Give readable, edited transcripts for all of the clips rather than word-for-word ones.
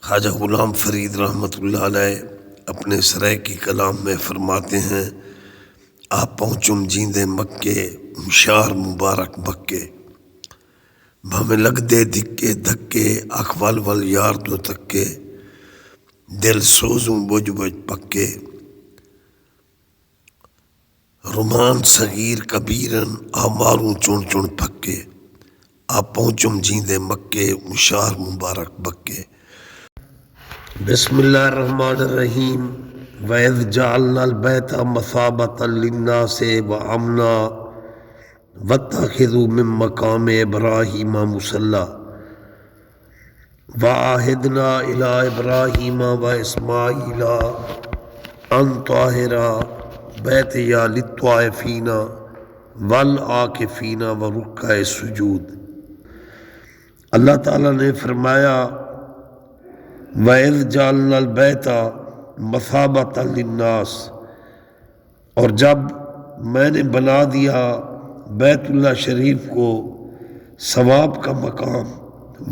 خواجہ غلام فرید رحمۃ اللہ علیہ اپنے سرائے کی کلام میں فرماتے ہیں، آپ پہنچم جیندے مکے مشار مبارک بکے، بھمیں لگ دے دھکے دھکے اکھ ول ول یار دو تکے، دل سوزوں بج بج پکے، رمان صغیر کبیرن آماروں چن چن پھکے، آپ پہنچم جیندے مکے مشار مبارک بکے۔ بسم اللہ الرحمن الرحیم۔ وَإِذْ جَعَلْنَا الْبَيْتَ مَثَابَةً لِلنَّاسِ وَأَمْنًا وَاتَّخِذُوا مِن مَّقَامِ إِبْرَاهِيمَ مُصَلًّى وَعَهِدْنَا إِلَىٰ إِبْرَاهِيمَ وَإِسْمَاعِيلَ أَن طَهِّرَا بَيْتِيَ لِلطَّائِفِينَ وَالْعَاكِفِينَ وَرُكَّعِ السُّجُودِ۔ اللہ تعالیٰ نے فرمایا، وَإِذْ جَعَلْنَا الْبَيْتَ مَثَابَةً لِلنَّاسِ، اور جب میں نے بنا دیا بیت اللہ شریف کو ثواب کا مقام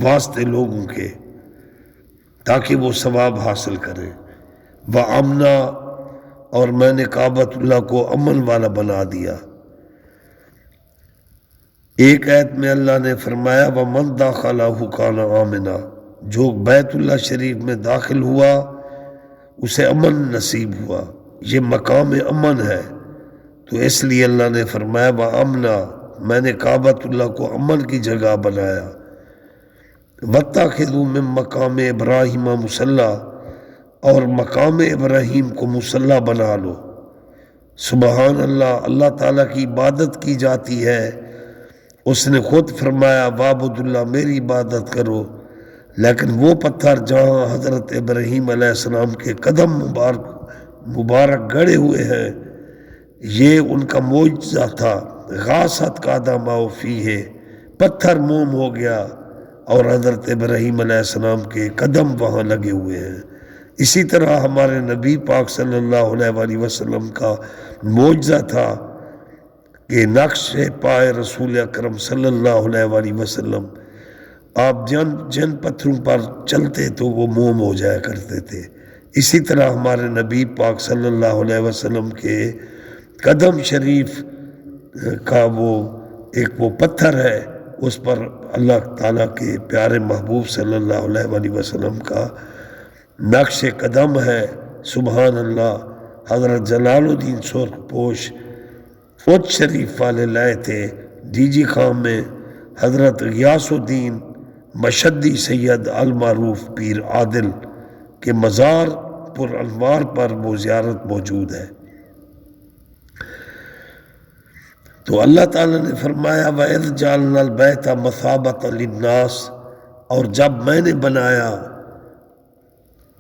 واسطے لوگوں کے، تاکہ وہ ثواب حاصل کریں، وَأَمْنًا، اور میں نے کعبۃ اللہ کو امن والا بنا دیا۔ ایک آیت میں اللہ نے فرمایا، وَمَن دَخَلَهُ كَانَ آمِنًا، جو بیت اللہ شریف میں داخل ہوا اسے امن نصیب ہوا، یہ مقام امن ہے، تو اس لیے اللہ نے فرمایا وَأَمْنًا، میں نے کعبۃ اللہ کو امن کی جگہ بنایا، وَاتَّخِذُوا مِن مَّقَامِ إِبْرَاهِيمَ مُصَلًّى، اور مقام ابراہیم کو مصلی بنا لو۔ سبحان اللہ، اللہ تعالیٰ کی عبادت کی جاتی ہے، اس نے خود فرمایا وَاعْبُدُوا اللَّهَ، میری عبادت کرو، لیکن وہ پتھر جہاں حضرت ابراہیم علیہ السلام کے قدم مبارک گڑے ہوئے ہیں، یہ ان کا معجزہ تھا۔ غاصت قادم فیہ، پتھر موم ہو گیا اور حضرت ابراہیم علیہ السلام کے قدم وہاں لگے ہوئے ہیں۔ اسی طرح ہمارے نبی پاک صلی اللہ علیہ وآلہ وسلم کا معجزہ تھا کہ نقش پائے رسول اکرم صلی اللہ علیہ وآلہ وسلم، آپ جن پتھروں پر چلتے تو وہ موم ہو جایا کرتے تھے۔ اسی طرح ہمارے نبی پاک صلی اللہ علیہ وسلم کے قدم شریف کا وہ پتھر ہے، اس پر اللہ تعالیٰ کے پیارے محبوب صلی اللہ علیہ وآلہ وسلم کا نقش قدم ہے۔ سبحان اللہ، حضرت جلال الدین سرخ پوش فوج شریف والے لائے تھے ڈی جی خان میں، حضرت غیاث الدین مشدی سید المعروف پیر عادل کے مزار پر انوار پر وہ زیارت موجود ہے۔ تو اللہ تعالیٰ نے فرمایا وَإِذْ جَعَلْنَا الْبَيْتَ مَثَابَةً لِلنَّاسِ، اور جب میں نے بنایا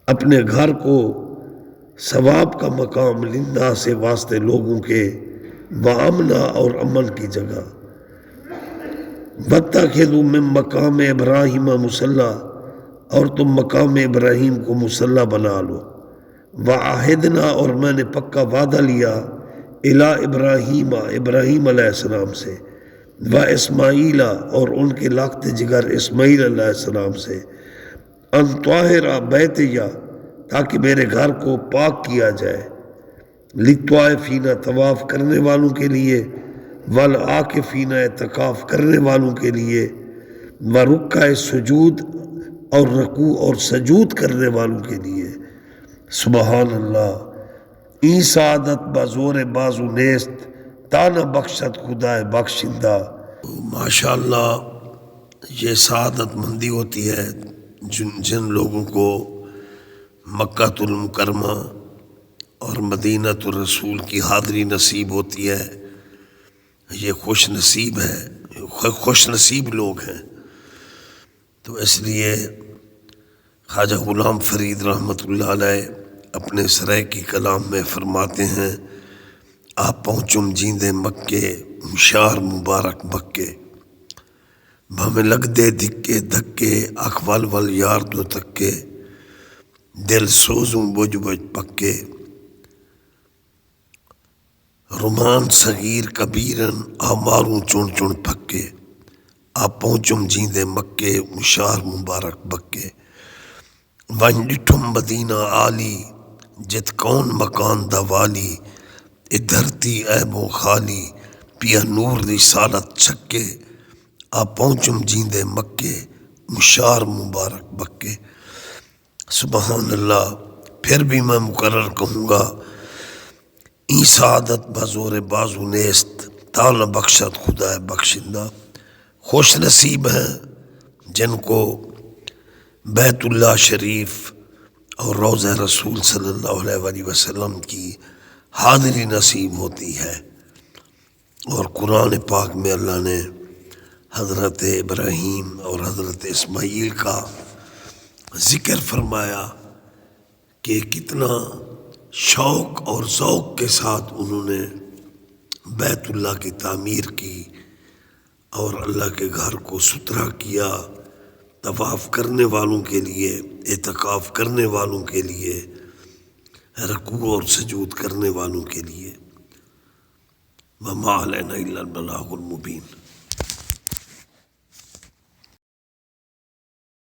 اپنے گھر کو ثواب کا مقام للناس سے واسطے لوگوں کے، وَأَمْنًا، اور امن کی جگہ، وَاتَّخِذُوا مِن مَّقَامِ إِبْرَاهِيمَ مُصَلًّى، اور تم مقام ابراہیم کو مصلی بنا لو، وَعَهِدْنَا، اور میں نے پکا وعدہ لیا، إِلَىٰ إِبْرَاهِيمَ، ابراہیم علیہ السلام سے، وَإِسْمَاعِيلَ، اور ان کے لاقت جگر اسماعیل علیہ السلام سے، أَن طَهِّرَ بَيْتِيَ، تاکہ میرے گھر کو پاک کیا جائے، لِلطَّائِفِينَ، طواف کرنے والوں کے لیے، وَالْعَاكِفِينَ، اعتکاف کرنے والوں کے لیے، وَرُكَّعِ السُّجُودِ، اور رکوع اور سجود کرنے والوں کے لیے۔ سبحان اللہ، این سعادت بزور بازو نیست، تانا بخشت خدائے بخشندہ۔ ماشاءاللہ، یہ سعادت مندی ہوتی ہے جن لوگوں کو مکہ المکرمہ اور مدینہ الرسول کی حاضری نصیب ہوتی ہے، یہ خوش نصیب لوگ ہیں۔ تو اس لیے خواجہ غلام فرید رحمۃ اللہ علیہ اپنے سرائے کی کلام میں فرماتے ہیں، آپ پہنچم جیندے مکے مشار مبارک بکے، بھمیں لگ دے دھکے دھکے اکھ ول ول یار دو تکے، دل سوزوں بج بج پکے، رمان صغیر کبیرن آماروں چن چن پھکے، آپ پہنچم جیندے مکے مشار مبارک بکے۔ ون ڈٹھم مدینہ عالی جت کون مکان دا والی اے دھرتی عیب و خالی پیا نور رسالت چھکے آ پہنچم جیندے مکے مشار مبارک بکے۔ سبحان اللہ۔ پھر بھی میں مقرر کہوں گا، این سعادت بزور بازو نیست تال بخشت خدا بخشندہ۔ خوش نصیب ہیں جن کو بیت اللہ شریف اور روضہ رسول صلی اللہ علیہ وسلم کی حاضری نصیب ہوتی ہے۔ اور قرآن پاک میں اللہ نے حضرت ابراہیم اور حضرت اسماعیل کا ذکر فرمایا کہ کتنا شوق اور ذوق کے ساتھ انہوں نے بیت اللہ کی تعمیر کی اور اللہ کے گھر کو ستھرا کیا، طواف کرنے والوں کے لیے، اعتکاف کرنے والوں کے لیے، رکوع اور سجود کرنے والوں کے لیے۔ وما علینا الا البلاغ المبین۔